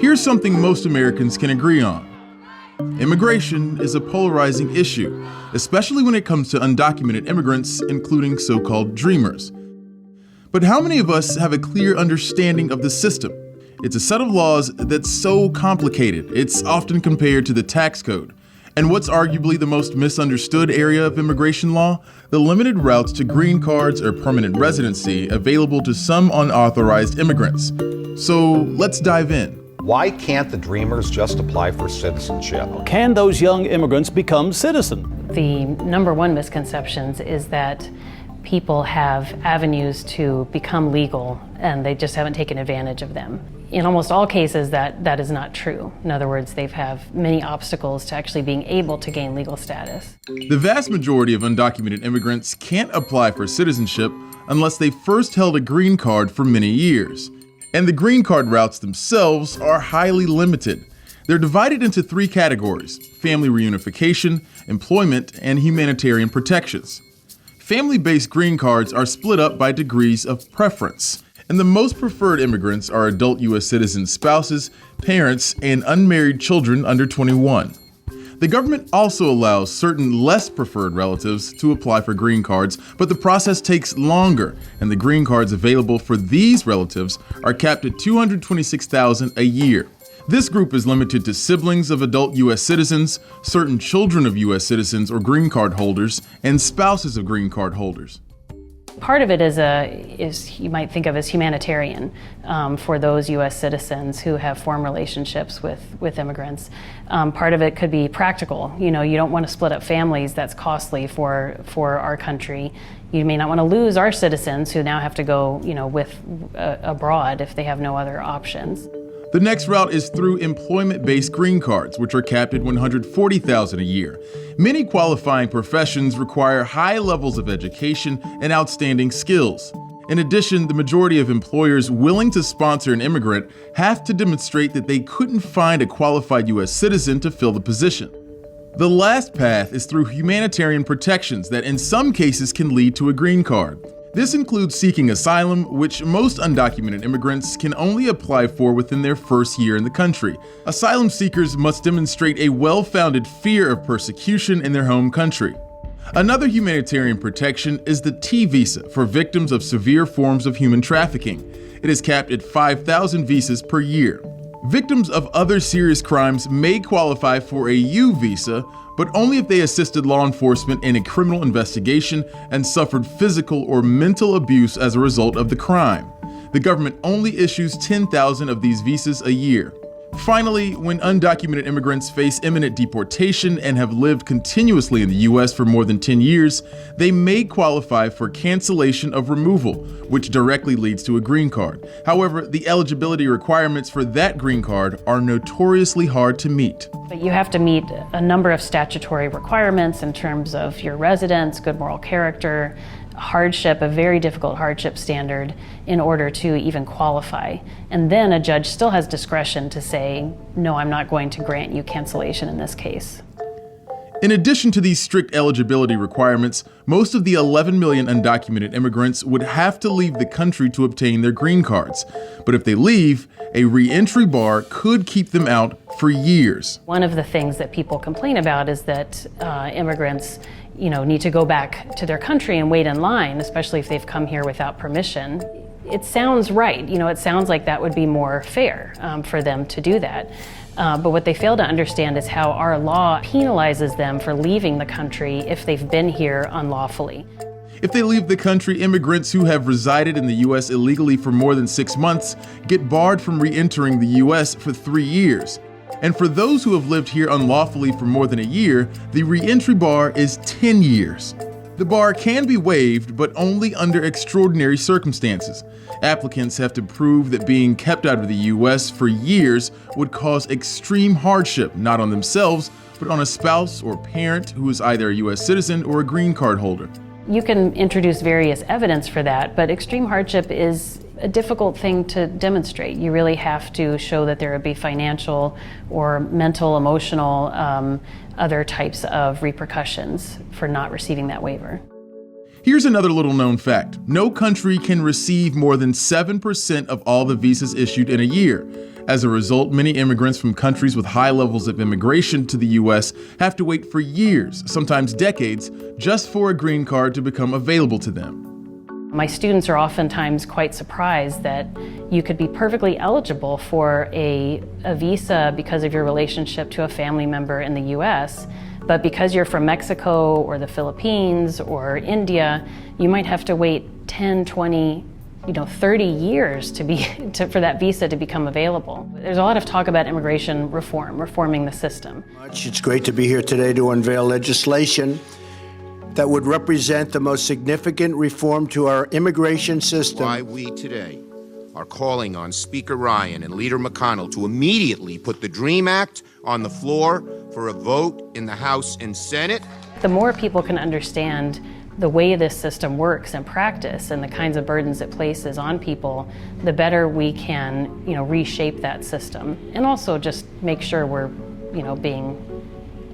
Here's something most Americans can agree on. Immigration is a polarizing issue, especially when it comes to undocumented immigrants, including so-called dreamers. But how many of us have a clear understanding of the system? It's a set of laws that's so complicated, it's often compared to the tax code. And what's arguably the most misunderstood area of immigration law? The limited routes to green cards or permanent residency available to some unauthorized immigrants. So let's dive in. Why can't the dreamers just apply for citizenship? Can those young immigrants become citizens? The number one misconception is that people have avenues to become legal and they just haven't taken advantage of them. In almost all cases, that is not true. In other words, they have many obstacles to actually being able to gain legal status. The vast majority of undocumented immigrants can't apply for citizenship unless they first held a green card for many years. And the green card routes themselves are highly limited. They're divided into three categories: family reunification, employment, and humanitarian protections. Family-based green cards are split up by degrees of preference, and the most preferred immigrants are adult U.S. citizen spouses, parents, and unmarried children under 21. The government also allows certain less preferred relatives to apply for green cards, but the process takes longer, and the green cards available for these relatives are capped at $226,000 a year. This group is limited to siblings of adult U.S. citizens, certain children of U.S. citizens or green card holders, and spouses of green card holders. Part of it is you might think of as humanitarian for those U.S. citizens who have formed relationships with immigrants. Part of it could be practical. You don't want to split up families. That's costly for our country. You may not want to lose our citizens who now have to go, abroad if they have no other options. The next route is through employment-based green cards, which are capped at $140,000 a year. Many qualifying professions require high levels of education and outstanding skills. In addition, the majority of employers willing to sponsor an immigrant have to demonstrate that they couldn't find a qualified U.S. citizen to fill the position. The last path is through humanitarian protections that in some cases can lead to a green card. This includes seeking asylum, which most undocumented immigrants can only apply for within their first year in the country. Asylum seekers must demonstrate a well-founded fear of persecution in their home country. Another humanitarian protection is the T visa for victims of severe forms of human trafficking. It is capped at 5,000 visas per year. Victims of other serious crimes may qualify for a U visa, but only if they assisted law enforcement in a criminal investigation and suffered physical or mental abuse as a result of the crime. The government only issues 10,000 of these visas a year. Finally, when undocumented immigrants face imminent deportation and have lived continuously in the U.S. for more than 10 years, they may qualify for cancellation of removal, which directly leads to a green card. However, the eligibility requirements for that green card are notoriously hard to meet. But you have to meet a number of statutory requirements in terms of your residence, good moral character, hardship, a very difficult hardship standard in order to even qualify. And then a judge still has discretion to say, no, I'm not going to grant you cancellation in this case. In addition to these strict eligibility requirements, most of the 11 million undocumented immigrants would have to leave the country to obtain their green cards. But if they leave, a reentry bar could keep them out for years. One of the things that people complain about is that immigrants need to go back to their country and wait in line, especially if they've come here without permission. It sounds right. It sounds like that would be more fair for them to do that. But what they fail to understand is how our law penalizes them for leaving the country if they've been here unlawfully. If they leave the country, immigrants who have resided in the U.S. illegally for more than 6 months get barred from re-entering the U.S. for 3 years. And for those who have lived here unlawfully for more than a year, the re-entry bar is 10 years. The bar can be waived, but only under extraordinary circumstances. Applicants have to prove that being kept out of the U.S. for years would cause extreme hardship, not on themselves, but on a spouse or parent who is either a U.S. citizen or a green card holder. You can introduce various evidence for that, but extreme hardship is a difficult thing to demonstrate. You really have to show that there would be financial or mental, emotional, other types of repercussions for not receiving that waiver. Here's another little known fact. No country can receive more than 7% of all the visas issued in a year. As a result, many immigrants from countries with high levels of immigration to the US have to wait for years, sometimes decades, just for a green card to become available to them. My students are oftentimes quite surprised that you could be perfectly eligible for a visa because of your relationship to a family member in the US, but because you're from Mexico or the Philippines or India, you might have to wait 10, 20, 30 years for that visa to become available. There's a lot of talk about immigration reform, reforming the system. It's great to be here today to unveil legislation that would represent the most significant reform to our immigration system. Why we today are calling on Speaker Ryan and Leader McConnell to immediately put the DREAM Act on the floor for a vote in the House and Senate. The more people can understand the way this system works in practice and the kinds of burdens it places on people, the better we can, reshape that system, and also just make sure we're, being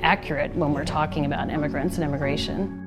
accurate when we're talking about immigrants and immigration.